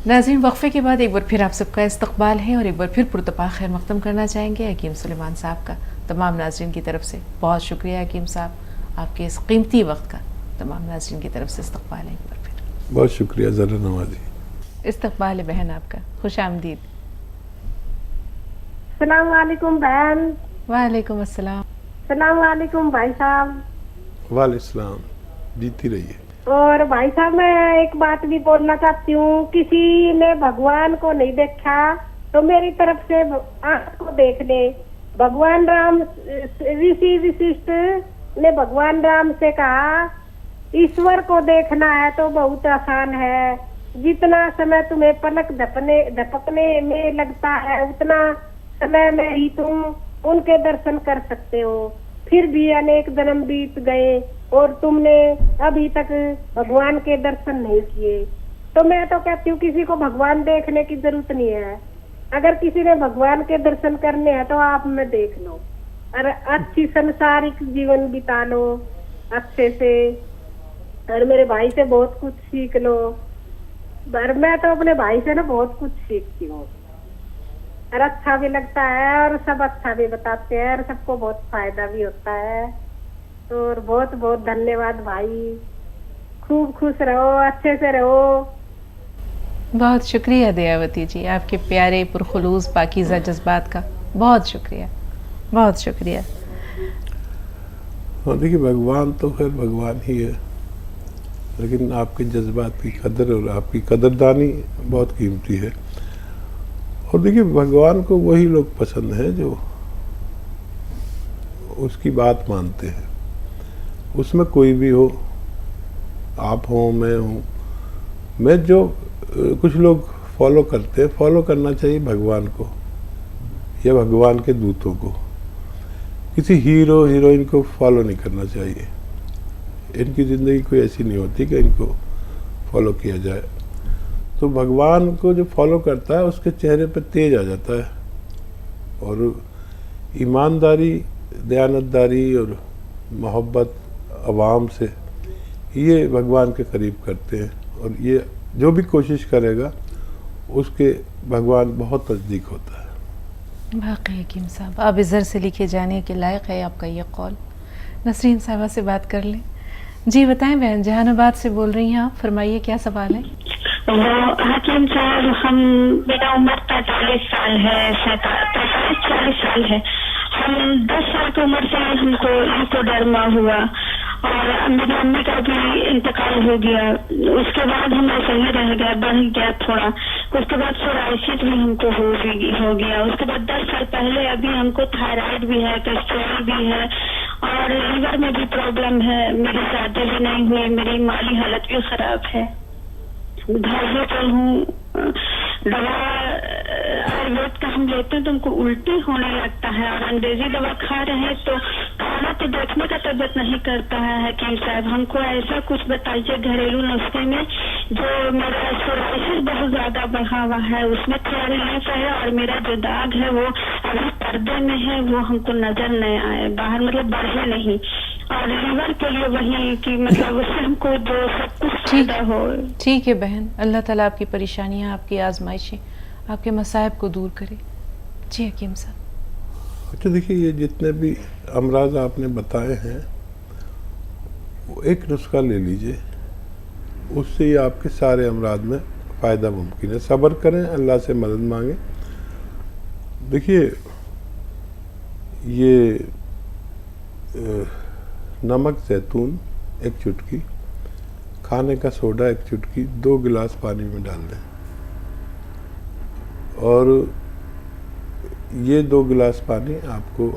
नाज़रीन, वक्फे के बाद एक बार फिर आप सबका इस्तकबाल है और एक बार फिर पुरतपा खैर मक़दम करना चाहेंगे हकीम सुलेमान साहब का। तमाम नाज़रीन की तरफ से बहुत शुक्रिया हकीम साहब, आपके इस कीमती वक्त का तमाम नाज़रीन की तरफ से इस्तकबाल है एक बार फिर। बहुत शुक्रिया ज़रा नवाज़ी। इस्तकबाल है बहन आपका, खुश आमदीद। सलाम वालेकुम बहन। वालेकुम अस्सलाम। सलाम वालेकुम भाई साहब। वालेकुम, जीती रहिए। और भाई साहब मैं एक बात भी बोलना चाहती हूँ, किसी ने भगवान को नहीं देखा तो मेरी तरफ से आंख को देख ले। भगवान राम ऋषि वशिष्ठ ने भगवान राम से कहा ईश्वर को देखना है तो बहुत आसान है, जितना समय तुम्हें पलक झपकने में लगता है उतना समय में ही तुम उनके दर्शन कर सकते हो। फिर भी अनेक जन्म बीत गए और तुमने अभी तक भगवान के दर्शन नहीं किए। तो मैं तो कहती हूँ किसी को भगवान देखने की जरूरत नहीं है। अगर किसी ने भगवान के दर्शन करने हैं तो आप में देख लो और अच्छी संसारिक जीवन बिता लो अच्छे से, और मेरे भाई से बहुत कुछ सीख लो। और मैं तो अपने भाई से ना बहुत कुछ सीखती हूँ और अच्छा भी लगता है और सब अच्छा भी बताते हैं और सबको बहुत फायदा भी होता है। तो बहुत बहुत धन्यवाद भाई, खूब खुश रहो, अच्छे से रहो। बहुत शुक्रिया दयावती जी, आपके प्यारे पुरखुलूस पाकीज़ा जज्बात का बहुत शुक्रिया, बहुत शुक्रिया। हाँ देखिए, भगवान तो खैर भगवान ही है, लेकिन आपके जज्बात की कदर और आपकी कदरदानी बहुत कीमती है। और देखिए, भगवान को वही लोग पसंद हैं जो उसकी बात मानते हैं, उसमें कोई भी हो, आप हो, मैं हूँ, मैं जो कुछ लोग फॉलो करते हैं, फॉलो करना चाहिए भगवान को या भगवान के दूतों को। किसी हीरो हीरोइन को फॉलो नहीं करना चाहिए। इनकी ज़िंदगी कोई ऐसी नहीं होती कि इनको फॉलो किया जाए। तो भगवान को जो फॉलो करता है उसके चेहरे पर तेज आ जाता है, और ईमानदारी, दयानतदारी और मोहब्बत अवाम से ये भगवान के करीब करते हैं। और ये जो भी कोशिश करेगा उसके भगवान बहुत नज़दीक होता है। वाकई हकीम साहब, आप इज़्ज़र से लिखे जाने के लायक है आपका ये कौल। नसरीन साहबा से बात कर लें। जी बताएं बहन, जहानाबाद से बोल रही हैं आप, फरमाइए क्या सवाल है। वो हकीम साहब, मेरा उम्र 45 साल है, 43-40 साल है। हम 10 साल की उम्र से हमको डरमा हुआ और मेरी मम्मी का भी इंतकाल हो गया। उसके बाद हम ऐसे ही रह गया, बढ़ गया थोड़ा। उसके बाद सोराइसिस भी हमको हो गया। उसके बाद 10 साल पहले अभी हमको थायराइड भी है, कोलेस्ट्रॉल भी है और लीवर में भी प्रॉब्लम है। मेरी शादी भी नहीं हुई, मेरी माली हालत भी खराब है। घर में तो हूँ, दवा आयुर्वेद का हम लेते हैं तो हमको उल्टी होने लगता है और अंग्रेजी दवा खा रहे हैं तो खाना तो देखने का तबियत नहीं करता है। हकीम साहब, हमको ऐसा कुछ बताइए घरेलू नुस्खे में जो मेरा सोराइसिस बहुत ज्यादा बढ़ा हुआ है, उसमें थोड़ा रिलीफ है और मेरा जो दाग है वो अभी पर्दे में है, वो हमको नजर नहीं आए बाहर, मतलब बढ़े नहीं। और लीवर के लिए वही कि मतलब उससे हमको जो सब कुछ फायदा हो। ठीक है बहन, अल्लाह ताला आपकी परेशानियाँ, आपकी आजमाइशें, आपके मसाइब को दूर करे। जी हकीम साहब। अच्छा देखिए, ये जितने भी अमराज आपने बताए हैं वो एक नुस्खा ले लीजिए, उससे ही आपके सारे अमराज में फ़ायदा मुमकिन है। सब्र करें, अल्लाह से मदद मांगें। देखिए, ये नमक ज़ैतून 1 चुटकी, खाने का सोडा 1 चुटकी 2 गिलास पानी में डाल दें, और ये 2 गिलास पानी आपको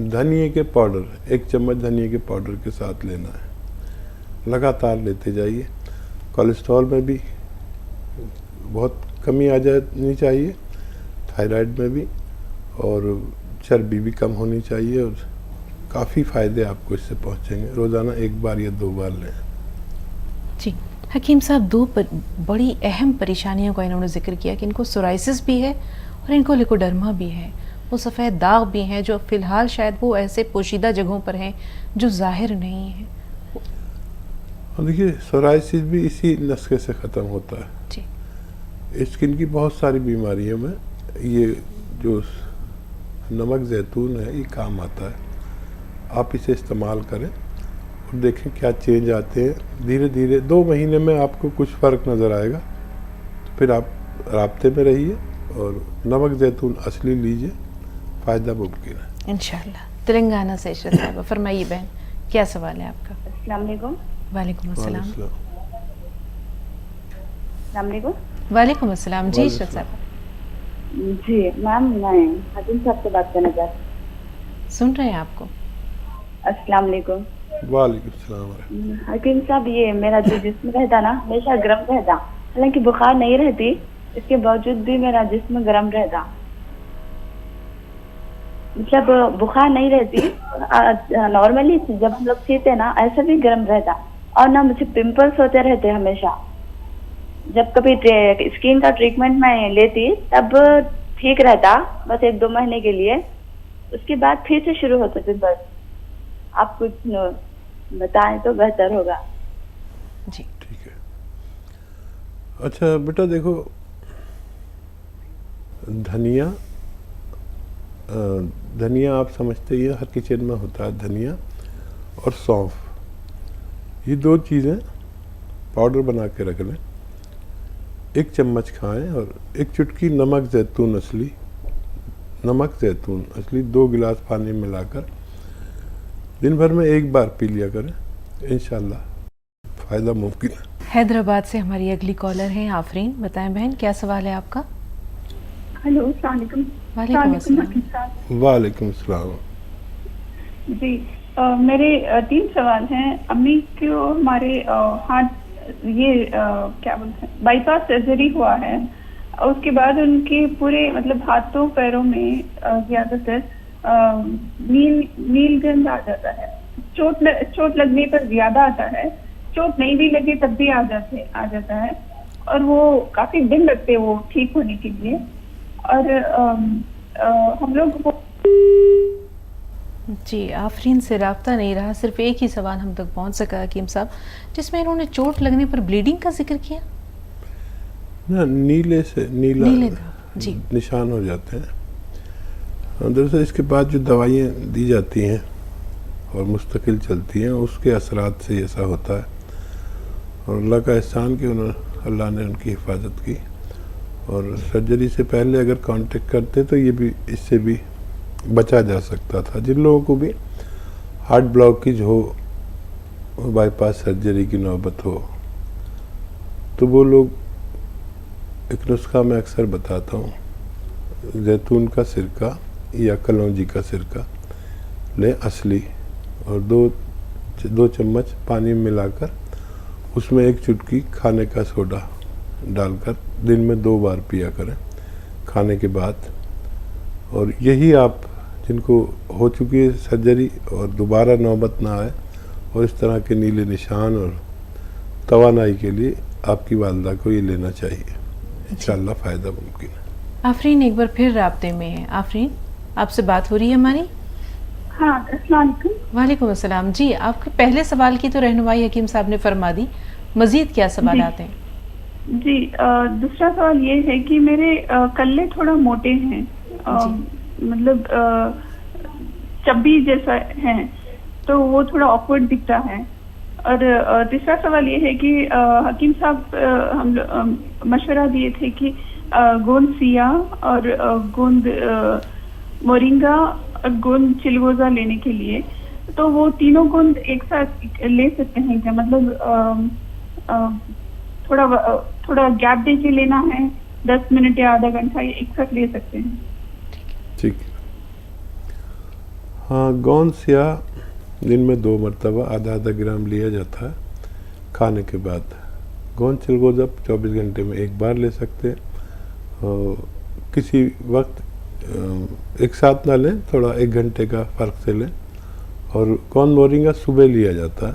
धनिए के पाउडर, 1 चम्मच धनिए के पाउडर के साथ लेना है। लगातार लेते जाइए। कोलेस्ट्रॉल में भी बहुत कमी आ जानी चाहिए, थायराइड में भी, और चर्बी भी कम होनी चाहिए, और काफ़ी फ़ायदे आपको इससे पहुंचेंगे। रोज़ाना 1 बार या 2 बार लें। जी हकीम साहब, 2 बड़ी अहम परेशानियों का इन्होंने जिक्र किया कि इनको सोराइसिस भी है और इनको लिकोडर्मा भी है, वो सफ़ेद दाग भी हैं जो फ़िलहाल शायद वो ऐसे पोशीदा जगहों पर हैं जो ज़ाहिर नहीं है। देखिए, सोराइसिस भी इसी नुस्खे से ख़त्म होता है। जी। स्किन की बहुत सारी बीमारियों में ये जो नमक ज़ैतून है ये काम आता है। आप इसे इस्तेमाल करें और देखें क्या चेंज आते हैं। धीरे धीरे 2 महीने में आपको कुछ फ़र्क नज़र आएगा, तो फिर आप राब्ते में रहिए और नमक ज़ैतून असली लीजिए, फ़ायदा मुमकिन है इंशाल्लाह। तेलंगाना से इशरत साहब, फरमाइए बहन, क्या सवाल है आपका? अस्सलाम वालेकुम। वालेकुम अस्सलाम। अस्सलाम वालेकुम। वालेकुम अस्सलाम जी इशरत साहब, जी मैम, मैं हकीम साहब से बात करना चाहती हूँ। सुन रहे हैं आपको। अस्सलाम वालेकुम। वालेकुम सलाम। हकीम साहब, ये मेरा जो जिस्म रहता ना हमेशा गर्म रहता, हालांकि बुखार नहीं रहती, इसके बावजूद भी मेरा जिस्म गर्म रहता। मतलब बुखार नहीं रहती, नॉर्मली जब हम लोग सीते ना ऐसा भी गर्म रहता। और ना मुझे पिंपल्स होते रहते हमेशा। जब कभी स्किन का ट्रीटमेंट मैं लेती तब ठीक रहता, बस 1-2 महीने के लिए, उसके बाद फिर से शुरू होते पिंपल्स। आप कुछ बताएं तो बेहतर होगा। जी ठीक है। अच्छा बेटा देखो, धनिया आप समझते ही हैं, हर किचन में होता है धनिया और सौंफ। ये 2 चीज़ें पाउडर बना के रख लें, 1 चम्मच खाएं और 1 चुटकी नमक ज़ैतून असली 2 गिलास पानी में मिलाकर दिन भर में 1 बार पी लिया करें, इंशाल्लाह फ़ायदा मुमकिन है। हैदराबाद से हमारी अगली कॉलर हैं आफरीन। बताएं बहन, क्या सवाल है आपका? हेलो, अस्सलाम वालेकुम। वालेकुम अस्सलाम। हकीम साहब। वालेकुम सलाम। जी, मेरे 3 सवाल हैं। अम्मी को हमारे हाथ क्या बोलते हैं, बाईपास सर्जरी हुआ है। उसके बाद उनके पूरे मतलब हाथों पैरों में ज़्यादातर नील गंध आ जाता है। चोट लगने पर ज्यादा आता है, चोट नहीं भी लगे तब भी आ जाता है, और वो काफी दिन लगते हैं वो ठीक होने के लिए। और हम लोग वो जी आफरीन से राब्ता नहीं रहा, सिर्फ एक ही सवाल हम तक पहुंच सका हकीम साहब, जिसमें इन्होंने चोट लगने पर ब्लीडिंग का जिक्र किया ना, नीले जी निशान हो जाते हैं। दरअसल इसके बाद जो दवाइयाँ दी जाती हैं और मुस्तकिल चलती हैं, उसके असरात से ऐसा होता है। और अल्लाह का एहसान कि अल्लाह ने उनकी हिफाजत की, और सर्जरी से पहले अगर कांटेक्ट करते तो ये भी इससे भी बचा जा सकता था। जिन लोगों को भी हार्ट ब्लॉकेज हो, बाईपास सर्जरी की नौबत हो, तो वो लोग एक नुस्खा मैं अक्सर बताता हूँ, जैतून का सिरका या कलौंजी का सिरका लें असली, और 2 चम्मच पानी में मिलाकर उसमें 1 चुटकी खाने का सोडा डालकर दिन में 2 बार पिया करें खाने के बाद। और यही आप जिनको हो चुकी है सर्जरी और दोबारा नौबत ना आए और इस तरह के नीले निशान और तवानाई के लिए आपकी वालदा को ये लेना चाहिए, इंशाल्लाह फ़ायदा मुमकिन है। आफरीन एक बार फिर राब्ते में है। आफरीन, आपसे बात हो रही है हमारी? हाँ, अस्सलाम वालेकुम। वालेकुम अस्सलाम। जी, आपके पहले सवाल की तो रहनुमाई हकीम साहब ने फरमा दी, मजीद क्या सवाल आते हैं? जी, दूसरा सवाल ये है कि मेरे कल्ले थोड़ा मोटे हैं, मतलब चब्बी जैसा है, तो वो थोड़ा ऑकवर्ड दिखता है। और तीसरा सवाल ये है कि हकीम साहब हम मशवरा दिए थे कि गोंद सिया और गोंद मोरिंगा और गोंद चिलगोजा लेने के लिए, तो वो तीनों गोंद एक साथ ले सकते हैं क्या? मतलब थोड़ा गैप दे के लेना है, 10 मिनट या आधा घंटा, ये एक साथ ले सकते हैं? ठीक। हाँ, गोंद सिया दिन में 2 मरतबा आधा ग्राम लिया जाता है खाने के बाद। गोंद चिलगोजा 24 घंटे में 1 बार ले सकते हैं। किसी वक्त एक साथ ना लें, थोड़ा 1 घंटे का फ़र्क से लें। और गोंद मोरिंगा सुबह लिया जाता है,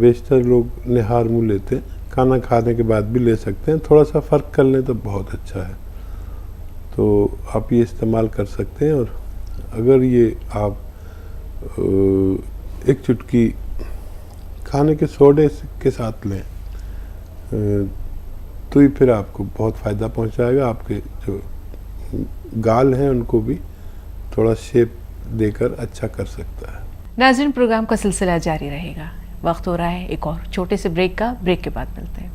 बेशतर लोग निहार मुँह लेते हैं, खाना खाने के बाद भी ले सकते हैं। थोड़ा सा फ़र्क कर लें तो बहुत अच्छा है, तो आप ये इस्तेमाल कर सकते हैं। और अगर ये आप 1 चुटकी खाने के सोडे के साथ लें, तो ही फिर आपको बहुत फ़ायदा पहुंचाएगा। आपके जो गाल हैं उनको भी थोड़ा शेप देकर अच्छा कर सकता है। नाज़रीन, प्रोग्राम का सिलसिला जारी रहेगा। वक्त हो रहा है एक और छोटे से ब्रेक का। ब्रेक के बाद मिलते हैं।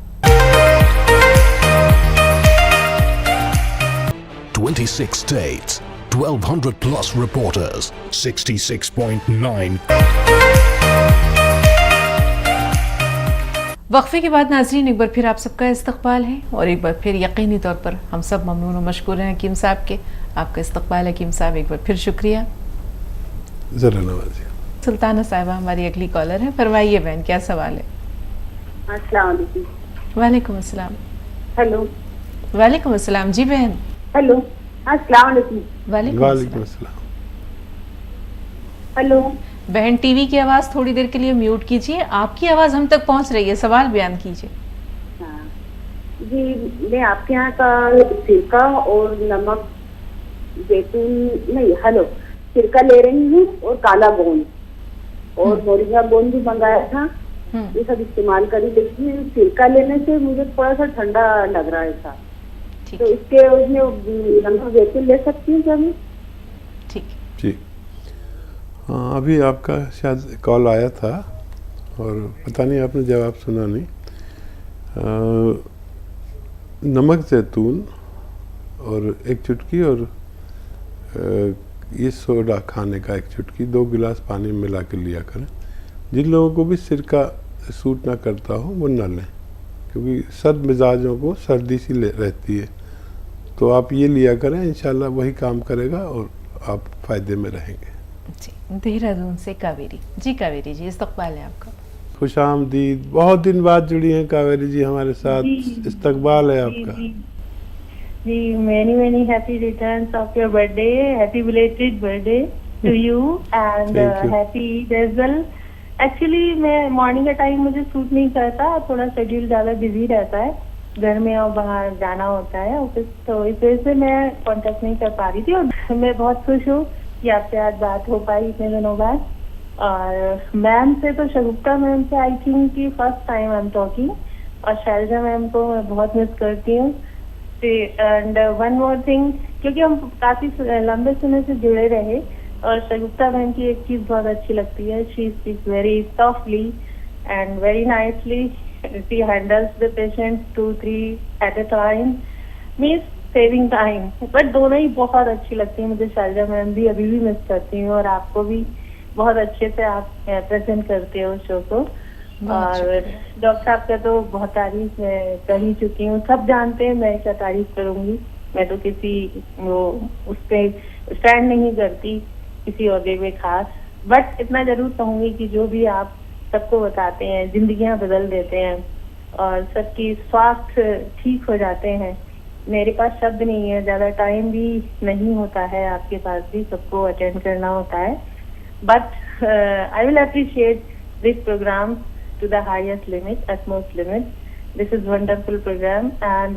26 states, 1200 plus reporters, 66.9. वक्फे के बाद नाज़रीन एक बार फिर आप सबका इस्तकबाल है, और एक बार फिर यकीनी तौर पर हम सब ममनून और मशकूर हैं हकीम साहब के। आपका इस्तकबाल हकीम साहब, एक बार फिर शुक्रिया। ज़रा नवाजिए। सुल्ताना साहिबा हमारी अगली कॉलर है। फरमाइए बहन, क्या सवाल है? अस्सलाम वालेकुम। वालेकुम अस्सलाम। हेलो। वालेकुम अस्सलाम। जी बहन। हेलो, अस्सलाम वालेकुम। वालेकुम वालेकुम अस्सलाम। अस्सलाम। हेलो। बहन, टीवी की आवाज़ थोड़ी देर के लिए म्यूट कीजिए। आपकी आवाज़ हम तक पहुंच रही है, सवाल बयान कीजिए। हाँ जी, मैं आपके यहाँ का सिरका और नमक, जैतून नहीं, हेलो, सिरका ले रही हूँ और काला गोंद और मोरिंगा गोंद भी मंगाया था। ये सब इस्तेमाल करी, लेकिन सिरका लेने से मुझे थोड़ा सा ठंडा लग रहा है था, तो इसके उसमें नमक जैतून ले सकती हूँ क्या मैं? ठीक जी हाँ, अभी आपका शायद कॉल आया था और पता नहीं आपने जवाब सुना नहीं। नमक जैतून और एक चुटकी और ये सोडा खाने का एक चुटकी 2 गिलास पानी में मिला के लिया करें। जिन लोगों को भी सिरका सूट ना करता हो वो ना लें, क्योंकि सर्द मिजाजों को सर्दी सी रहती है। तो आप ये लिया करें, इंशाल्लाह वही काम करेगा और आप फ़ायदे में रहेंगे। जी, देहरादून से कावेरी जी। कावेरी जी, इस्तकबाल है आपका। खुश आमदीद। बहुत दिन बाद जुड़ी हैं कावेरी जी हमारे साथ। इस्तकबाल है आपका। जी, many happy returns of your birthday, happy belated birthday to you and happy Eid as well. Actually मैं मॉर्निंग का टाइम मुझे सूट नहीं करता, थोड़ा शेड्यूल ज़्यादा बिजी रहता है, घर में और बाहर जाना होता है ऑफिस, तो इस वजह से मैं कांटेक्ट नहीं कर पा रही थी। और मैं बहुत खुश हूँ कि आपसे आज बात हो पाई इतने दिनों बाद। और मैम से तो शगुफ्ता मैम से आई थिंक कि first time I am talking, और शैलजा मैम को मैं बहुत मिस करती हूँ। एंड वन मोर थिंग, क्योंकि हम काफी लंबे समय से जुड़े रहे, और शगुफ्ता मैम की एक चीज बहुत अच्छी लगती है, she speaks very softly and very nicely, she handles the patients 2-3 at a time, means saving time. But दोनों ही बहुत अच्छी लगती है मुझे। शैलजा मैम भी अभी भी मिस करती हूँ, और आपको भी बहुत अच्छे से आप प्रेजेंट करते हो शो को। और डॉक्टर साहब का तो बहुत तारीफ मैं कर ही चुकी हूँ, सब जानते हैं, मैं क्या तारीफ करूंगी। मैं तो किसी वो उस पर स्टैंड नहीं करती किसी औहदे में खास, बट इतना जरूर कहूंगी कि जो भी आप सबको बताते हैं जिंदगियां बदल देते हैं और सबकी स्वास्थ्य ठीक हो जाते हैं। मेरे पास शब्द नहीं है, ज्यादा टाइम भी नहीं होता है, आपके पास भी सबको अटेंड करना होता है, but I will appreciate this program to the highest limit, utmost limit. This is wonderful program and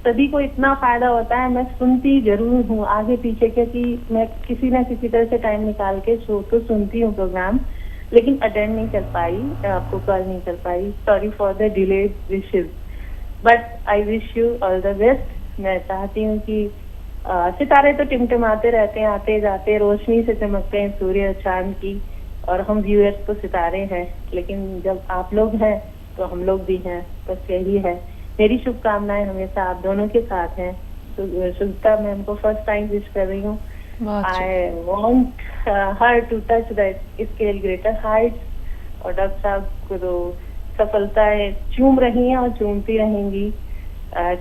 सभी को इतना फायदा होता है। मैं सुनती जरूर हूँ आगे पीछे, क्योंकि मैं किसी ना किसी तरह से टाइम निकाल के शो तो सुनती हूँ प्रोग्राम, लेकिन अटेंड नहीं कर पाई, आपको कॉल नहीं कर पाई। Sorry for the delayed wishes, but I wish you all the best. मैं चाहती हूँ कि सितारे तो टिमटिमाते रहते हैं, आते जाते, रोशनी से चमकते हैं सूर्य चांद की, और हम व्यूअर्स तो सितारे हैं, लेकिन जब आप लोग हैं तो हम लोग भी हैं, बस यही है। मेरी शुभकामनाएं हमेशा आप दोनों के साथ हैं। सुगता मैम को फर्स्ट टाइम विश कर रही हूँ। I want her to touch that scale greater heights, और डॉक्टर साहब को तो सफलताएं चूम रही हैं और चूमती रहेंगी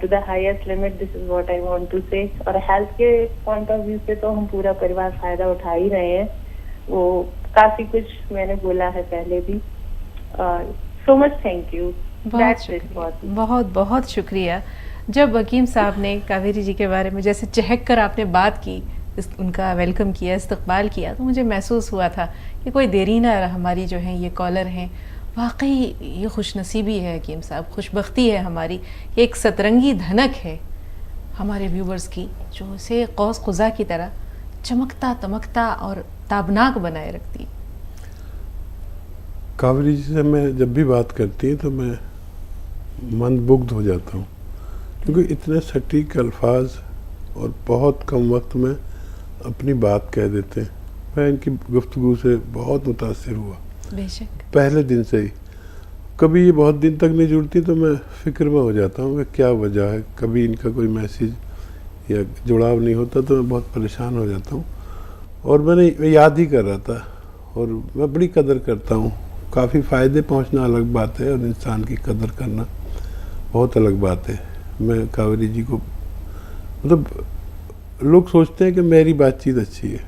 to the highest limit. This is what I want to say. और हेल्थ के पॉइंट ऑफ व्यू से तो हम पूरा परिवार फायदा उठा ही रहे हैं, वो काफी कुछ मैंने बोला है पहले भी। So much thank you. बहुत बहुत शुक्रिया। जब हकीम साहब ने कावेरी जी के बारे में जैसे चहक कर आपने बात की, उनका वेलकम किया, इस्तकबाल किया, तो मुझे महसूस हुआ था कि कोई देरी ना हमारी जो है ये कॉलर हैं। वाकई ये खुशनसीबी है हकीम साहब, खुशबख्ती है हमारी, ये एक सतरंगी धनक है हमारे व्यूवर्स की, जो इसे कौस खुजा की तरह चमकता तमकता और ताबनाक बनाए रखती। कावेरी जी से मैं जब भी बात करती है तो मैं मंदमुग्ध हो जाता हूँ। क्योंकि इतने सटीक अल्फाज और बहुत कम वक्त में अपनी बात कह देते हैं। मैं इनकी गुफ्तगू से बहुत मुतासिर हुआ बेशक। पहले दिन से ही। कभी ये बहुत दिन तक नहीं जुड़ती तो मैं फ़िक्र में हो जाता हूँ कि क्या वजह है, कभी इनका कोई मैसेज या जुड़ाव नहीं होता तो मैं बहुत परेशान हो जाता हूँ। और मैं याद ही कर रहा था और मैं बड़ी कदर करता हूँ। काफ़ी फ़ायदे पहुँचना अलग बात है और इंसान की कदर करना बहुत अलग बात है। मैं कावेरी जी को मतलब लोग सोचते हैं कि मेरी बातचीत अच्छी है,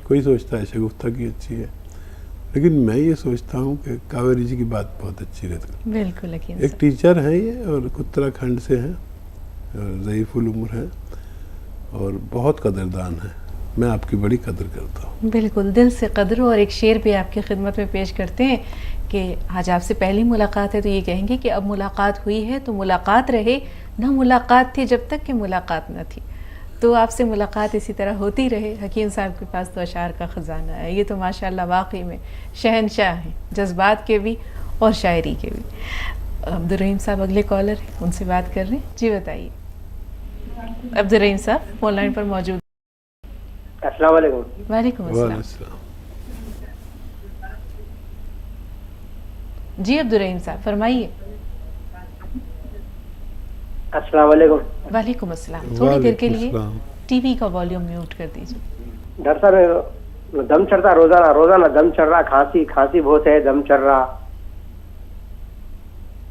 कोई सोचता है शगुफ्ता की अच्छी है, लेकिन मैं ये सोचता हूँ कि कावेरी जी की बात बहुत अच्छी रहती है। बिल्कुल हकीम एक टीचर हैं ये और उत्तराखंड से हैं, ज़ईफ़ुल उम्र हैं और बहुत कदरदान है। मैं आपकी बड़ी कदर करता हूँ। बिल्कुल दिल से कदर। और एक शेर भी आपकी खिदमत में पेश करते हैं कि आज आपसे पहली मुलाकात है तो ये कहेंगे कि अब मुलाकात हुई है तो मुलाकात रहे, ना मुलाकात थी जब तक कि मुलाकात न थी। तो आपसे मुलाकात इसी तरह होती रहे। हकीम साहब के पास तो अशार का ख़जाना है, ये तो माशाल्लाह वाकई में शहनशाह हैं, जज्बात के भी और शायरी के भी। अब्दुर्रहीम साहब अगले कॉलर हैं, उनसे बात कर रहे हैं। जी बताइए अब्दुर्रहीम साहब, फोन लाइन पर मौजूद। अस्सलाम वालेकुम। वालेकुम अस्सलाम। जी अब्दुर्रहीम साहब फरमाइए। अस्सलाम वालेकुम। वालेकुम अस्सलाम। थोड़ी देर के लिए टीवी का वॉल्यूम म्यूट कर दीजिए। डॉक्टर साहब दम चढ़ता रोजाना रोजाना दम चढ़ रहा, खांसी खांसी बहुत है, दम चढ़ रहा।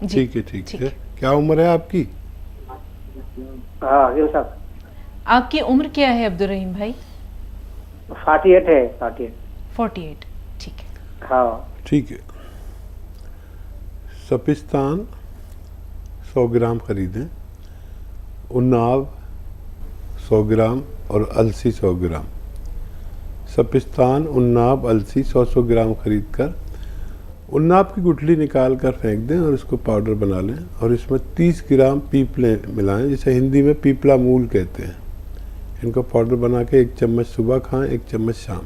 ठीक है ठीक है। क्या उम्र है आपकी? हाँ हकीम साहब। आपकी उम्र क्या है अब्दुर्रहीम भाई? 48 है। 48 ठीक है। हाँ ठीक है। सपिस्तान 100 ग्राम खरीदें, उन्नाव 100 ग्राम और अलसी 100 ग्राम। सपिस्तान, उन्नाव, अलसी 100 ग्राम खरीद कर उन्नाव की गुठली निकाल कर फेंक दें और इसको पाउडर बना लें और इसमें 30 ग्राम पीपले मिलाएं, जिसे हिंदी में पीपला मूल कहते हैं। इनको पाउडर बना के 1 चम्मच सुबह खाएं, 1 चम्मच शाम।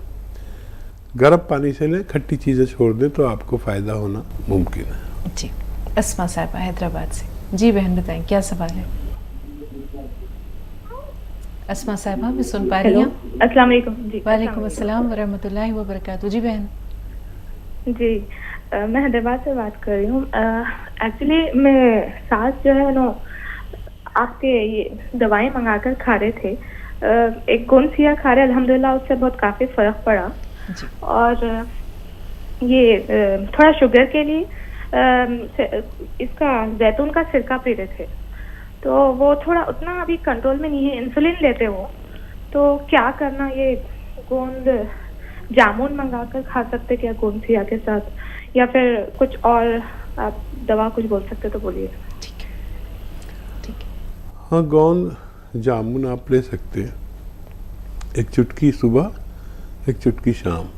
गर्म पानी से लें, खट्टी चीज़ें छोड़ दें तो आपको फ़ायदा होना मुमकिन है। जी अस्मा साहिबा हैदराबाद से। जी बहन बताएं क्या सवाल है? अस्मा साहिबा भी सुन पा रही हैं? अस्सलाम वालेकुम। जी वालेकुम अस्सलाम व रहमतुल्लाहि व बरकातहू। जी बहन। जी मैं हैदराबाद से बात कर रही हूँ। एक्चुअली मैं सास जो है ना आपके ये दवाएं मंगाकर खा रहे थे। एक गोनसिया खा रहे, अल्हम्दुलिल्लाह उससे बहुत काफ़ी फ़र्क पड़ा। और ये थोड़ा शुगर के लिए इसका जैतून का सिरका पी रहे थे, तो वो थोड़ा उतना अभी कंट्रोल में नहीं है। इंसुलिन लेते हो तो क्या करना? ये गोंद जामुन मंगा कर खा सकते क्या गोंसिया के साथ, या फिर कुछ और आप दवा कुछ बोल सकते तो बोलिए। ठीक है। हाँ गोंद जामुन आप ले सकते हैं, 1 चुटकी सुबह 1 चुटकी शाम।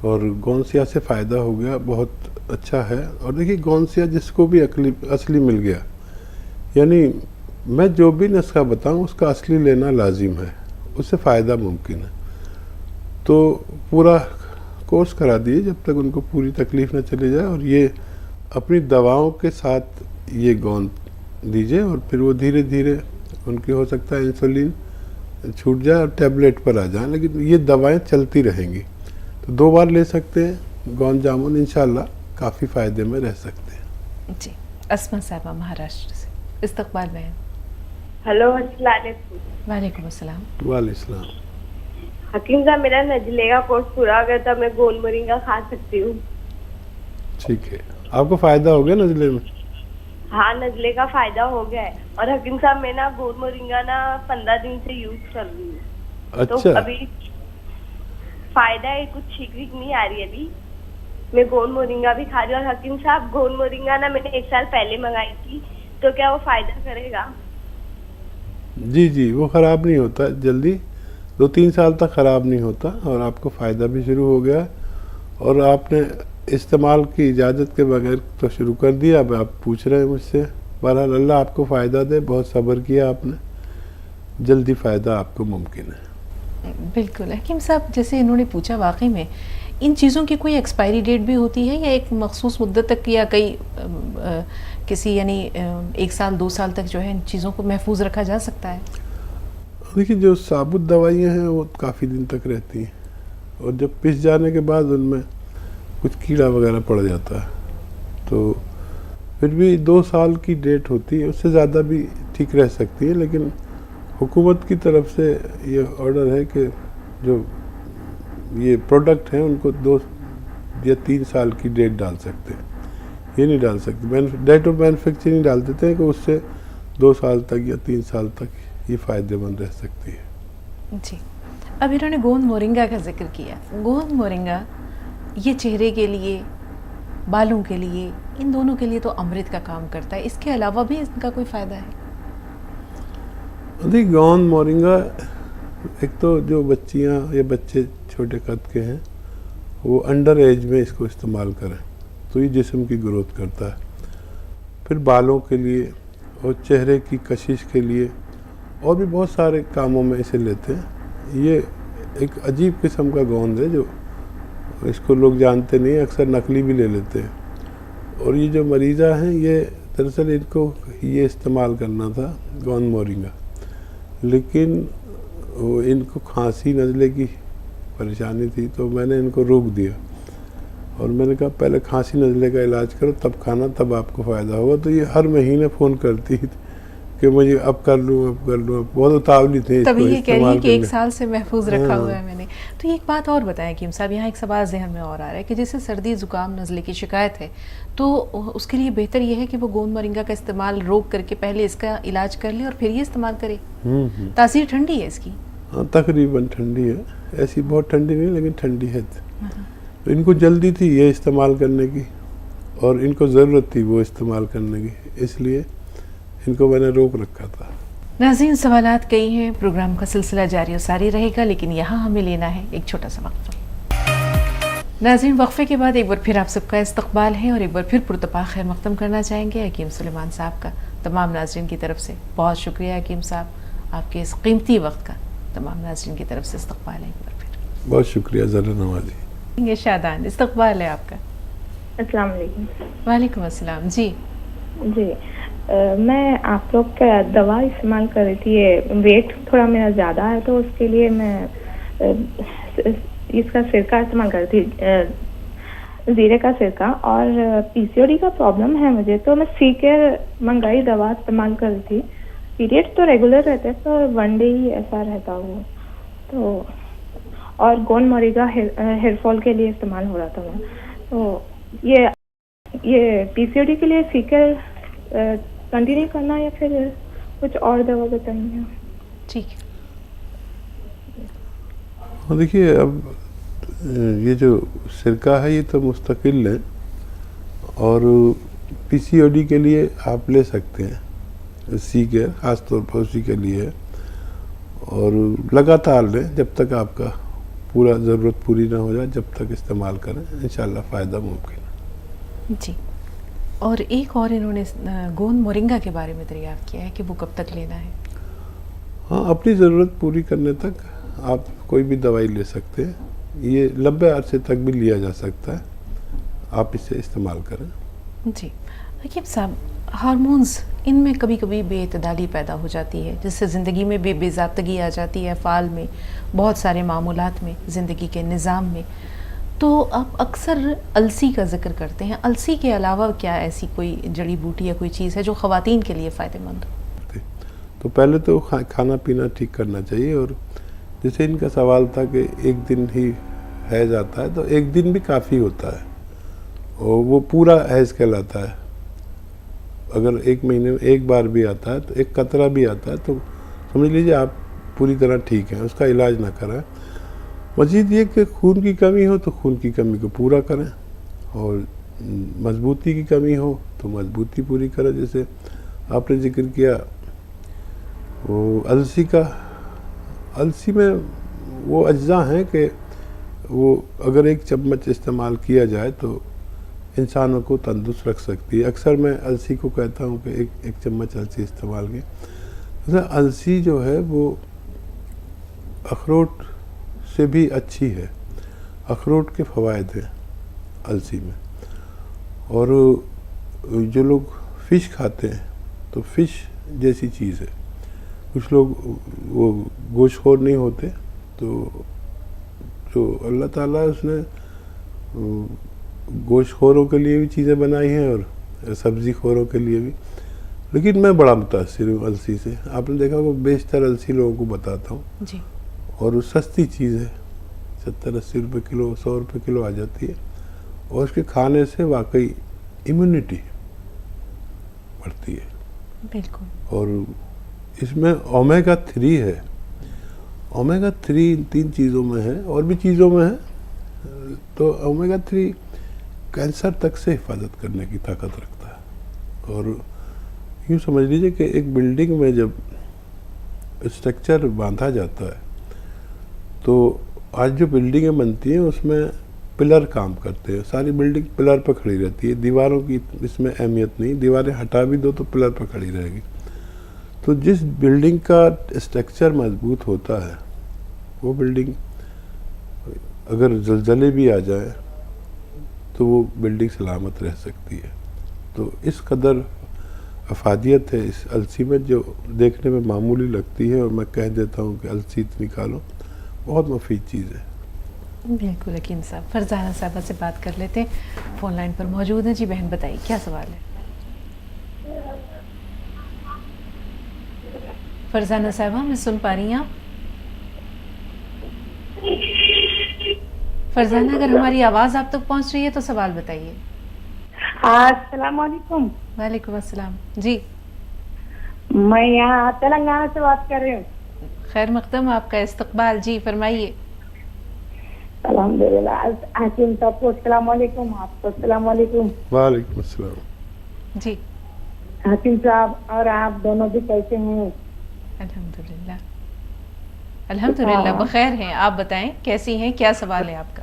और गोंसिया से फ़ायदा हो गया, बहुत अच्छा है। और देखिए गोंसिया जिसको भी असली मिल गया, यानी मैं जो भी नुस्खा बताऊं उसका असली लेना लाजिम है, उससे फ़ायदा मुमकिन है। तो पूरा कोर्स करा दिए जब तक उनको पूरी तकलीफ़ न चली जाए, और ये अपनी दवाओं के साथ ये गोंद दीजिए और फिर वो धीरे धीरे उनकी हो सकता है इंसुलिन छूट जाए और टैबलेट पर आ जाए, लेकिन ये दवाएं चलती रहेंगी। तो 2 बार ले सकते हैं गोंद जामुन, इंशाल्लाह काफ़ी फ़ायदे में रह सकते हैं। जी अस्मा साहिबा महाराष्ट्र से। इस्तकबाल बहन। हेलो अस्सलाम वालेकुम। वालेकुम अस्सलाम। वालेकुम। हकीम साहब मेरा नजले का कोर्स पूरा हो गया था, मैं गोल मोरिंगा खा सकती हूँ? ठीक है। आपको फ़ायदा हो गया नजले में? हाँ नजले का फायदा हो गया है। और हकीम साहब मैं ना गोल मोरिंगा ना 15 दिन से यूज कर रही हूँ। अच्छा। तो अभी फायदा है, कुछ ठीक नहीं आ रही अभी। मैं गोल मोरिंगा भी खा रही हूँ। और हकीम साहब गोल मोरिंगा ना मैंने 1 साल पहले मंगाई थी, तो क्या वो फायदा करेगा? जी जी, वो ख़राब नहीं होता जल्दी, 2-3 साल तक ख़राब नहीं होता और आपको फ़ायदा भी शुरू हो गया और आपने इस्तेमाल की इजाज़त के बगैर तो शुरू कर दिया। अब आप पूछ रहे हैं मुझसे। बहरहाल अल्लाह आपको फ़ायदा दे, बहुत सब्र किया आपने, जल्दी फ़ायदा आपको मुमकिन है। बिल्कुल हकीम साहब, जैसे इन्होंने पूछा वाकई में इन चीज़ों की कोई एक्सपायरी डेट भी होती है या एक मखसूस मुद्दत तक या किसी यानी 1 साल 2 साल तक जो है इन चीज़ों को महफूज रखा जा सकता है? देखिए, जो साबुत दवाइयाँ हैं वो काफ़ी दिन तक रहती हैं, और जब पिस जाने के बाद उनमें कुछ कीड़ा वगैरह पड़ जाता है, तो फिर भी 2 साल की डेट होती है, उससे ज़्यादा भी ठीक रह सकती है। लेकिन हुकूमत की तरफ से ये ऑर्डर है कि जो ये प्रोडक्ट हैं उनको 2 या 3 साल की डेट डाल सकते हैं, ये नहीं डाल सकते। डेट ऑफ मैन्युफैक्चरिंग डाल देते हैं कि उससे 2 साल तक या 3 साल तक ये फ़ायदेमंद रह सकती है। जी, अब इन्होंने गोंद मोरिंगा का जिक्र किया। गोंद मोरिंगा ये चेहरे के लिए, बालों के लिए, इन दोनों के लिए तो अमृत का काम करता है, इसके अलावा भी इसका कोई फ़ायदा है? देखिए, गोंद मोरिंगा एक तो जो बच्चियां या बच्चे छोटे कद के हैं वो अंडर एज में इसको इस्तेमाल करें तो ये जिस्म की ग्रोथ करता है। फिर बालों के लिए और चेहरे की कशिश के लिए और भी बहुत सारे कामों में इसे लेते हैं। ये एक अजीब किस्म का गोंद है जो इसको लोग जानते नहीं, अक्सर नकली भी ले लेते हैं। और ये जो मरीज़ा हैं ये दरअसल इनको ये इस्तेमाल करना था गोंद मोरिंगा, लेकिन वो इनको खांसी नज़ले की परेशानी थी तो मैंने इनको रोक दिया और मैंने कहा पहले खांसी नज़ले का इलाज करो तब खाना, तब आपको फ़ायदा होगा। तो ये हर महीने फ़ोन करती थी कि मुझे अब कर लूँ, अब बहुत उतावली थी। तभी ये कह रही है कि 1 साल से महफूज रखा हुआ है मैंने। तो ये एक बात और बताएं हकीम साहब, यहाँ एक सवाल जहन में और आ रहा है कि जैसे सर्दी ज़ुकाम नज़ले की शिकायत है तो उसके लिए बेहतर ये है कि वो गोंद मोरिंगा का इस्तेमाल रोक करके पहले इसका इलाज कर ले और फिर ये इस्तेमाल करे। तासीर ठंडी है इसकी? हाँ, तकरीबन ठंडी है, ऐसी बहुत ठंडी नहीं लेकिन ठंडी है। तो इनको जल्दी थी ये इस्तेमाल करने की और इनको ज़रूरत थी वो इस्तेमाल करने की, इसलिए इनको मैंने रोक रखा था। नाज़रीन, सवालात कई हैं, प्रोग्राम का सिलसिला जारी और सारी रहेगा, लेकिन यहाँ हमें लेना है एक छोटा सा वक्फा। नाज़रीन, वक्फे के बाद एक बार फिर आप सबका इस्तकबाल है और एक बार फिर पुरतपा खैर मक़दम करना चाहेंगे हकीम सुलेमान साहब का। तमाम नाज़रीन की तरफ से बहुत शुक्रिया हकीम साहब, आपके इस कीमती वक्त का तमाम नाज़रीन की तरफ से इस्तकबाल है एक बार फिर। बहुत शुक्रिया ज़रा नवाजी। ये शादान इस्तकबाल है आपका। अस्सलाम वालेकुम। वालेकुम अस्सलाम। जी जी, मैं आप लोग का दवा इस्तेमाल कर रही थी, वेट थोड़ा मेरा ज़्यादा है तो उसके लिए मैं इसका सिरका इस्तेमाल कर रही थी, ज़ीरे का सिरका। और पीसीओडी का प्रॉब्लम है मुझे, तो मैं सीकेयर मंगाई दवा इस्तेमाल कर रही थी। पीरियड तो रेगुलर रहते हैं तो 1 डे ही ऐसा रहता वो तो, और गोंद मोरिंगा हेयर फॉल के लिए इस्तेमाल हो रहा था वो। तो ये पीसीओडी के लिए सीकेयर कंटिन्यू करना या फिर कुछ और दवा बताइए? ठीक है। देखिए, अब ये जो सिरका है ये तो मुस्तकिल है और पीसीओडी के लिए आप ले सकते हैं सीकेयर, ख़ास तौर पर उसी के लिए है, और लगातार लें जब तक आपका पूरा ज़रूरत पूरी ना हो जाए, जब तक इस्तेमाल करें, इंशाल्लाह फ़ायदा मुमकिन है। जी, और एक और इन्होंने गोंद मोरिंगा के बारे में दरियाफ्त किया है कि वो कब तक लेना है? हाँ, अपनी ज़रूरत पूरी करने तक आप कोई भी दवाई ले सकते हैं, ये लंबे अरसे तक भी लिया जा सकता है, आप इसे इस्तेमाल करें। जी हकीम साहब, हार्मोन्स इनमें कभी कभी बेइतदाली पैदा हो जाती है, जिससे ज़िंदगी में बेज़ाब्तगी आ जाती है, फ़ाल में, बहुत सारे मामूलात में, ज़िंदगी के निज़ाम में। तो आप अक्सर अलसी का जिक्र करते हैं, अलसी के अलावा क्या ऐसी कोई जड़ी बूटी या कोई चीज़ है जो ख़वातीन के लिए फ़ायदेमंद हो? तो पहले तो खाना पीना ठीक करना चाहिए, और जैसे इनका सवाल था कि एक दिन ही हैज़ आता है, तो एक दिन भी काफ़ी होता है और वो पूरा हैज़ कहलाता है। अगर 1 महीने में 1 बार भी आता है तो 1 कतरा भी आता है तो समझ लीजिए आप पूरी तरह ठीक हैं, उसका इलाज ना कराएं। मज़ीद ये कि खून की कमी हो तो खून की कमी को पूरा करें, और मजबूती की कमी हो तो मजबूती पूरी करें। जैसे आपने जिक्र किया वो अलसी का, अलसी में वो अज्जा हैं कि वो अगर 1 चम्मच इस्तेमाल किया जाए तो इंसानों को तंदुरुस्त रख सकती है। अक्सर मैं अलसी को कहता हूँ कि एक चम्मच अलसी इस्तेमाल की। तो अलसी जो है वो अखरोट से भी अच्छी है, अखरोट के फ़वाइद हैं अलसी में। और जो लोग फ़िश खाते हैं तो फ़िश जैसी चीज़ है। कुछ लोग वो गोश्तखोर नहीं होते, तो जो अल्लाह ताला उसने गोश्तखोरों के लिए भी चीज़ें बनाई हैं और सब्ज़ी खोरों के लिए भी। लेकिन मैं बड़ा मुतासिर हूँ अलसी से। आपने देखा वो बेशतर अलसी लोगों को बताता हूँ जी। और वो सस्ती चीज़ है, 70-80 रुपये किलो, 100 रुपये किलो आ जाती है। और उसके खाने से वाकई इम्यूनिटी बढ़ती है। बिल्कुल। और इसमें ओमेगा 3 है। ओमेगा 3 इन 3 चीज़ों में है, और भी चीज़ों में है। तो ओमेगा 3 कैंसर तक से हिफाजत करने की ताकत रखता है। और यूँ समझ लीजिए कि एक बिल्डिंग में जब स्ट्रक्चर बांधा जाता है तो आज जो बिल्डिंगें बनती हैं उसमें पिलर काम करते हैं। सारी बिल्डिंग पिलर पर खड़ी रहती है, दीवारों की इसमें अहमियत नहीं। दीवारें हटा भी दो तो पिलर पर खड़ी रहेगी। तो जिस बिल्डिंग का स्ट्रक्चर मजबूत होता है वो बिल्डिंग, अगर ज़लज़ले भी आ जाए तो वो बिल्डिंग सलामत रह सकती है। तो इस कदर अफादियत है इस अलसी में, जो देखने में मामूली लगती है और मैं कह देता हूँ कि अलसी इतनी खा लो, बहुत मुफीद चीज़ है। बिल्कुल हकीम साहब। फरजाना साहबा से बात कर लेते हैं, फ़ोन लाइन पर मौजूद हैं। जी बहन बताइए क्या सवाल है। फरजाना साहबा मैं सुन पा रही हैं आप? फरजाना अगर हमारी आवाज़ आप तक पहुंच रही है तो सवाल बताइए। अस्सलाम वालेकुम। वालेकुम अस्सलाम। जी मैं यहाँ तेलंगाना से बात कर रही हूँ। खैर मकदम, आपका इस्तकबाल। जी फरमाइए। अल्हम्दुलिल्लाह। हकीम साहब को अस्सलाम वालेकुम, आपको अस्सलाम वालेकुम। वालेकुम अस्सलाम। जी हकीम साहब और आप दोनों भी कैसे हैं? अल्हम्दुलिल्लाह अल्हम्दुलिल्लाह बखैर हैं। आप बताएं कैसी हैं, क्या सवाल है आपका?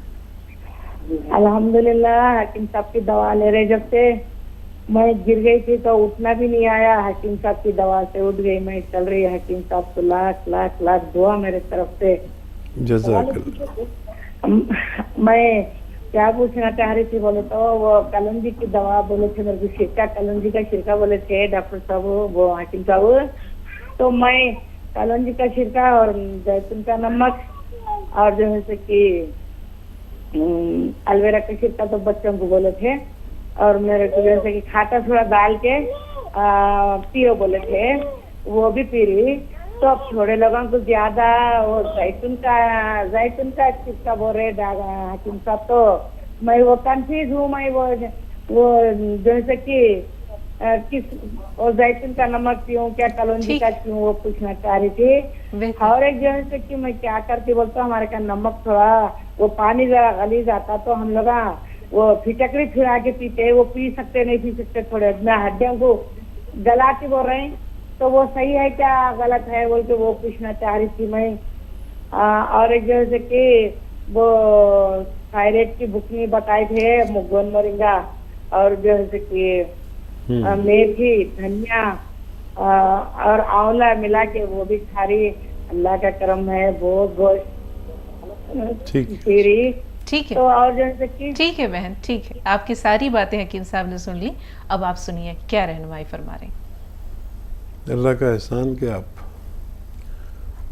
अल्हम्दुलिल्लाह। हकीम साहब की दवा ले रहे, जब से मैं गिर गई थी तो उठना भी नहीं आया, हकीम साहब की दवा से उठ गई। मैं चल रही है हकीम साहब को लाख लाख लाख दुआ मेरे तरफ से। मैं क्या पूछना चाह रही थी बोले तो वो कलंजी की दवा बोले थे मेरे को, सिरका कलंजी का सिरका बोले थे डॉक्टर साहब, वो हकीम साहब। तो मैं कलंजी का सिरका और जैतून का नमक और जो है कि अलवेरा का सिरका तो बच्चों को बोले थे, और मेरे को जैसे कि खाटा थोड़ा डाल के पियो बोले थे, वो भी पी रही। तो अब थोड़े लोगों को ज्यादा वो जैतून का सिरका बोल रहे हकीम साहब। तो मैं वो कंफ्यूज हूँ। मैं वो जैसे कि किस और जैतून का नमक पीऊँ क्या कलौंजी का पीऊँ, वो पूछना चाह रही थी। और एक जो है कि मैं क्या करती बोलता हूँ, हमारे का नमक थोड़ा वो पानी जरा गलीज आता तो हम लोग वो फिटकड़ी फिरा के पीते हैं, वो पी सकते नहीं पी सकते, थोड़े मैं हड्डियों को गला के बोल रहे हैं, तो वो सही है क्या गलत है बोल के वो पूछना चाह रही थी मैं। और एक जो है कि वो थायराइड की बुकनी बताए थे, मुगन मोरिंगा और जो है कि मेथी धनिया और आंवला मिला के वो भी खा रही। अल्लाह का करम है, बहुत गोश्त ठीक है। तो और जैसे कि ठीक है बहन, ठीक है। आपकी सारी बातें हकीम साहब ने सुन ली। अब आप सुनिए क्या रहनुमाई फरमा रहे हैं। अल्लाह का एहसान कि आप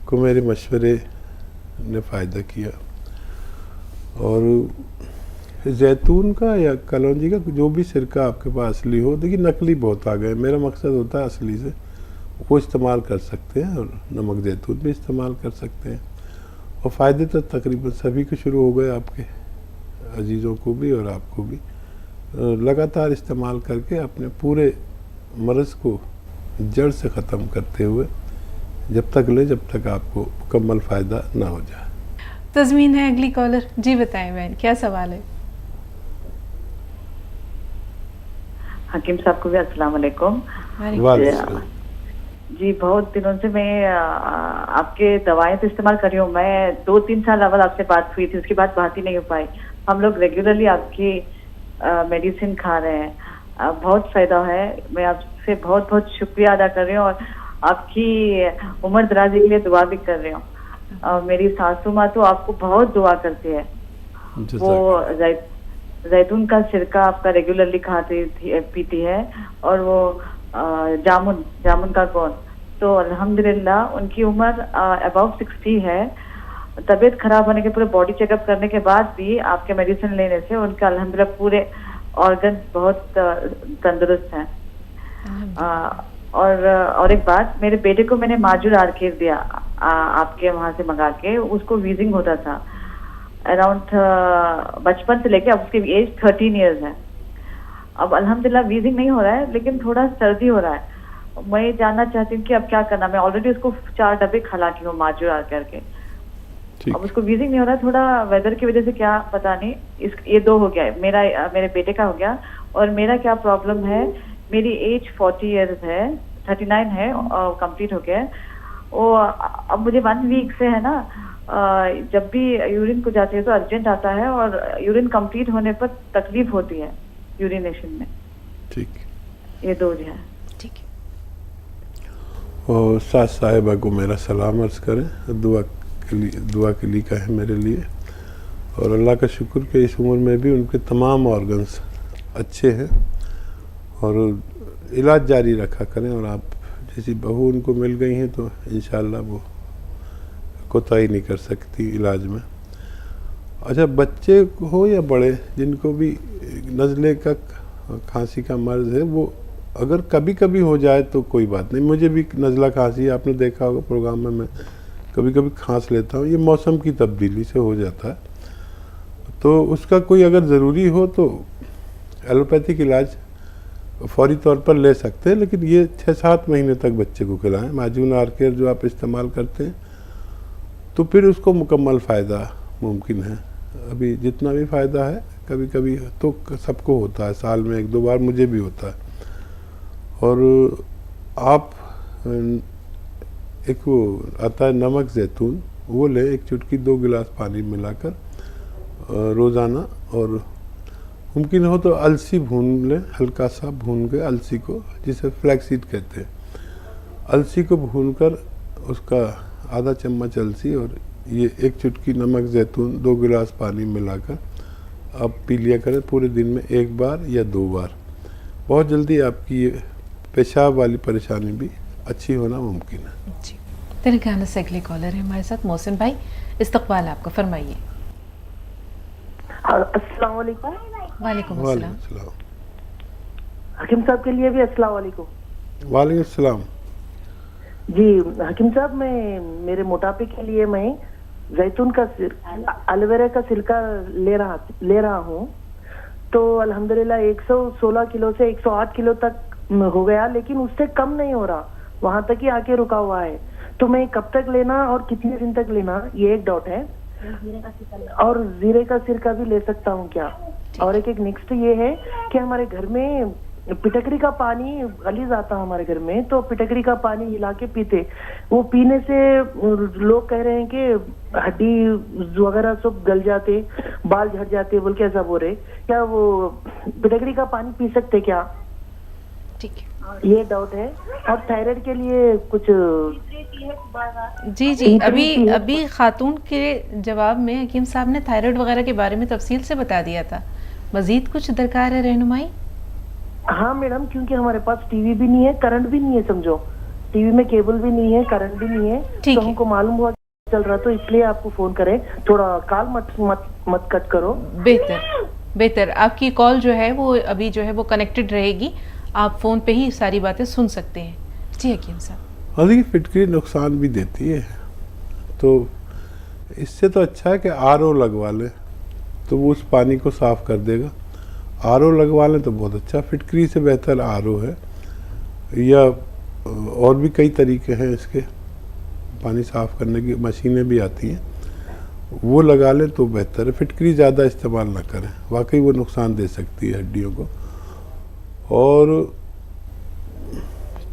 को मेरे मशवरे ने फ़ायदा किया। और जैतून का या कलौंजी का जो भी सिरका आपके पास असली हो, देखिए नकली बहुत आ गए, मेरा मकसद होता है असली से, वो इस्तेमाल कर सकते हैं और नमक जैतून भी इस्तेमाल कर सकते हैं। और फ़ायदे तो तकरीबन सभी को शुरू हो गए, आपके अजीज़ों को भी और आपको भी। लगातार इस्तेमाल करके अपने पूरे मर्ज़ को जड़ से ख़त्म करते हुए जब तक ले जब तक आपको मुकम्मल फ़ायदा ना हो जाए। तज़मीन है अगली कॉलर। जी बताएं बहन क्या सवाल है। हकीम साहब को भी अस्सलाम वालेकुम। जी बहुत दिनों से मैं आपके दवाएं तो इस्तेमाल कर रही हूँ। मैं 2-3 साल अव्वल आपसे बात हुई थी, उसके बाद बात ही नहीं हो पाई। हम लोग रेगुलरली आपकी मेडिसिन खा रहे हैं, बहुत फायदा है। मैं आपसे बहुत बहुत शुक्रिया अदा कर रही हूँ और आपकी उम्र दराजी के लिए दुआ भी कर रही हूँ। मेरी सासू माँ तो आपको बहुत दुआ करती है वो जैतून का सिरका आपका रेगुलरली खाती थी, पीती है, और वो जामुन का कौन। तो अल्हम्दुलिल्लाह उनकी उम्र अबाउट 60 है। तबीयत खराब होने के, पूरे बॉडी चेकअप करने के बाद भी आपके मेडिसिन लेने से उनका अल्हम्दुलिल्लाह पूरे ऑर्गन बहुत तंदुरुस्त हैं। और एक बात, मेरे बेटे को मैंने माजूर आर्केर दिया आपके वहां से मंगा के। उसको वीजिंग होता था अराउंड बचपन से लेके, अब उसकी एज 13 इयर्स है। अब अल्हम्दुलिल्लाह वीजिंग नहीं हो रहा है, लेकिन थोड़ा सर्दी हो रहा है। मैं जानना चाहती हूँ कि अब क्या करना। मैं ऑलरेडी उसको 4 डब्बे खिला की हूँ माजूर आर्केर के। अब उसको वीजिंग नहीं हो रहा, थोड़ा वेदर की वजह से, क्या पता नहीं। ये 2 हो गया है, मेरे बेटे का हो गया। और मेरा क्या प्रॉब्लम है, मेरी एज 40 इयर्स है, 39 है, कंप्लीट हो गया है। वो अब मुझे 1 वीक से है ना, जब भी यूरिन को जाती है तो अर्जेंट आता है, और यूरिन कंप्लीट होने पर तकलीफ होती है यूरिनेशन में। ठीक, ये 2 है। ठीक है। और सास साहिबा को मेरा सलाम अर्ज करें, दुआ के लिए कहें मेरे लिए। और अल्लाह का शुक्र कि इस उम्र में भी उनके तमाम ऑर्गन्स अच्छे हैं, और इलाज जारी रखा करें। और आप जैसी बहू उनको मिल गई हैं तो इंशाअल्लाह वो कोताही नहीं कर सकती इलाज में। अच्छा, बच्चे हो या बड़े, जिनको भी नज़ले का खांसी का मर्ज़ है, वो अगर कभी कभी हो जाए तो कोई बात नहीं। मुझे भी नज़ला खांसी, आपने देखा होगा प्रोग्राम में, मैं कभी कभी खांस लेता हूँ, ये मौसम की तब्दीली से हो जाता है। तो उसका कोई अगर ज़रूरी हो तो एलोपैथिक इलाज फौरी तौर पर ले सकते हैं, लेकिन ये 6-7 महीने तक बच्चे को खिलाएं। माजून आर्केर जो आप इस्तेमाल करते हैं, तो फिर उसको मुकम्मल फ़ायदा मुमकिन है। अभी जितना भी फ़ायदा है, कभी कभी तो सबको होता है, साल में 1-2 बार मुझे भी होता है। और आप एक वो आता है नमक जैतून, वो ले, 1 चुटकी 2 गिलास पानी मिलाकर रोज़ाना। और मुमकिन हो तो अलसी भून लें, हल्का सा भून के अलसी को, जिसे फ्लैक्सीड कहते हैं, अलसी को भूनकर उसका आधा चम्मच अलसी और ये 1 चुटकी नमक जैतून 2 गिलास पानी मिलाकर आप पी लिया करें पूरे दिन में 1 बार या 2 बार। बहुत जल्दी आपकी ये पेशाब वाली परेशानी भी अच्छी होना मुमकिन है। जी, तेलंगाना से अगले कॉलर है हमारे साथ, मोहसिन भाई, इस्तकबाल आपका, फरमाइए। अस्सलाम वालेकुम। वालेकुम अस्सलाम। हकीम साहब के लिए भी अस्सलाम वालेकुम। वालेकुम अस्सलाम। जी हकीम साहब, मैं मेरे मोटापे के लिए मैं जैतून का एलोवेरा का सिरका ले रहा हूँ। तो अल्हम्दुलिल्लाह 116 किलो से 108 किलो तक हो गया, लेकिन उससे कम नहीं हो रहा, वहां तक ही आके रुका हुआ है। तो मैं कब तक लेना और कितने दिन तक लेना, ये एक डाउट है। और जीरे का सिरका भी ले सकता हूँ क्या? और एक नेक्स्ट ये है कि हमारे घर में पिटकरी का पानी गलीज आता है हमारे घर में, तो पिटकरी का पानी हिला के पीते, वो पीने से लोग कह रहे हैं कि हड्डी वगैरह सब गल जाते, बाल झड़ जाते, बोल के ऐसा बोल रहे। क्या वो पिटकरी का पानी पी सकते क्या? ठीक है, ये डाउट है। और थायराइड के लिए कुछ जी अभी खातून के जवाब में हकीम साहब ने थायराइड वगैरह के बारे में तफसील से बता दिया था। मजीद कुछ दरकार है रहनुमाई? हाँ मैडम, क्योंकि हमारे पास टीवी भी नहीं है, करंट भी नहीं है, समझो टीवी में केबल भी नहीं है, करंट भी नहीं है, तो हमको मालूम हुआ चल रहा, तो इसलिए आपको फोन करें। थोड़ा कॉल मत कट करो। बेहतर आपकी कॉल जो है वो अभी जो है वो कनेक्टेड रहेगी, आप फोन पे ही सारी बातें सुन सकते हैं। जी हकीम साहब। हाँ, फिटकरी नुकसान भी देती है, तो इससे तो अच्छा है कि आरओ लगवा लें, तो वो उस पानी को साफ कर देगा। आरओ लगवा लें तो बहुत अच्छा, फिटकरी से बेहतर आरओ है, या और भी कई तरीके हैं इसके, पानी साफ करने की मशीनें भी आती हैं, वो लगा लें तो बेहतर है। फिटकरी ज़्यादा इस्तेमाल ना करें, वाकई वो नुकसान दे सकती है हड्डियों को। और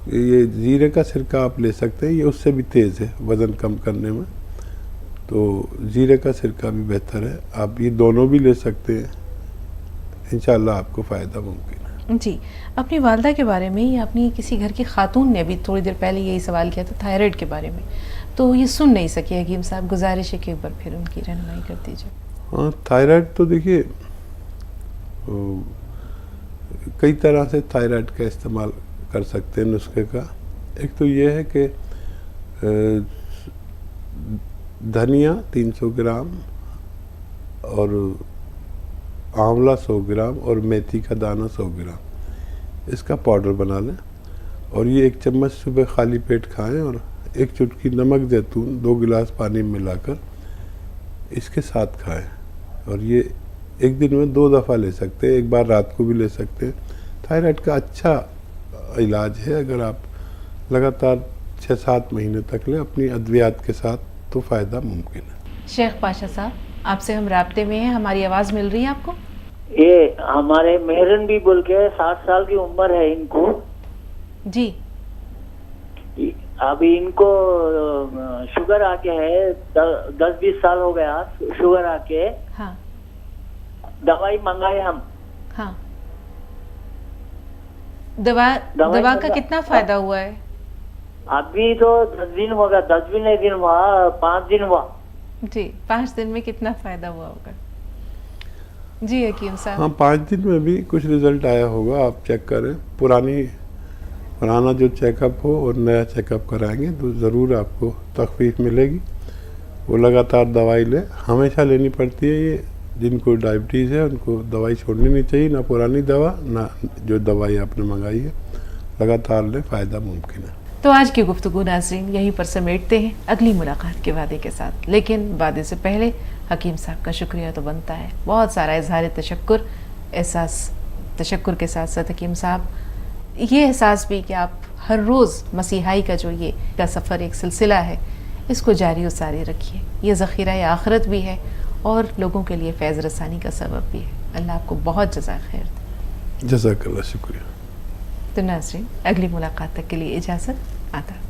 ये जीरे का सिरका आप ले सकते हैं, ये उससे भी तेज़ है वज़न कम करने में, तो जीरे का सिरका भी बेहतर है। आप ये दोनों भी ले सकते हैं, इंशाल्लाह आपको फ़ायदा मुमकिन है। जी, अपनी वालदा के बारे में या अपनी किसी घर की खातून ने अभी थोड़ी देर पहले यही सवाल किया था थायराइड के बारे में, तो ये सुन नहीं सके हकीम साहब, गुजारिश है कि एक बार फिर उनकी रहनुमाई कर दीजिए। हाँ, थायराइड तो देखिए कई तरह से थायराइड का इस्तेमाल कर सकते हैं नुस्खे का। एक तो ये है कि धनिया 300 ग्राम और आंवला 100 ग्राम और मेथी का दाना 100 ग्राम, इसका पाउडर बना लें और ये 1 चम्मच सुबह खाली पेट खाएं और 1 चुटकी नमक जैतून 2 गिलास पानी में मिलाकर इसके साथ खाएं। और ये एक दिन में 2 दफ़ा ले सकते हैं, एक बार रात को भी ले सकते हैं। थायराइड का अच्छा इलाज है, अगर आप लगातार 6-7 महीने तक लें अपनी अद्वियात के साथ तो फ़ायदा मुमकिन है। शेख पाशा साहब, आपसे हम राब्ते में हैं, हमारी आवाज़ मिल रही है आपको? ये हमारे मेहरन भी बोल के 60 साल की उम्र है इनको जी। अभी इनको शुगर आके है, 10-20 साल हो गया शुगर आके। हाँ। दवाई मंगाए हम। हाँ। दवा का कितना फायदा हुआ है? अभी तो 10 दिन होगा, 10 भी नहीं दिन हुआ, 5 दिन हुआ जी। 5 दिन में कितना फायदा हुआ होगा जी हकीम साहब? हाँ, 5 दिन में भी कुछ रिजल्ट आया होगा। आप चेक करें, पुराना जो चेकअप हो और नया चेकअप कराएंगे तो ज़रूर आपको तखफीफ मिलेगी। वो लगातार दवाई ले, हमेशा लेनी पड़ती है। ये जिनको डायबिटीज़ है उनको दवाई छोड़नी नहीं चाहिए, ना पुरानी दवा ना जो दवाई आपने मंगाई है, लगातार ले, फ़ायदा मुमकिन है। तो आज की गुफ्तगू नाज़रीन यहीं पर समेटते हैं, अगली मुलाकात के वादे के साथ। लेकिन वादे से पहले हकीम साहब का शुक्रिया तो बनता है, बहुत सारा इजहार तशक्कुर, एहसास तशक्कुर के साथ साथ हकीम साहब ये एहसास भी कि आप हर रोज़ मसीहाई का जो ये का सफ़र एक सिलसिला है, इसको जारी उसारी रखिए। ये ज़ख़ीरा आखिरत भी है और लोगों के लिए फैज़ रसानी का सबब भी है। अल्लाह आपको बहुत जज़ा खैर दे। जज़ाकल्लाह, शुक्रिया। तो नाज़रीन, अगली मुलाकात तक के लिए इजाज़त, आदाब।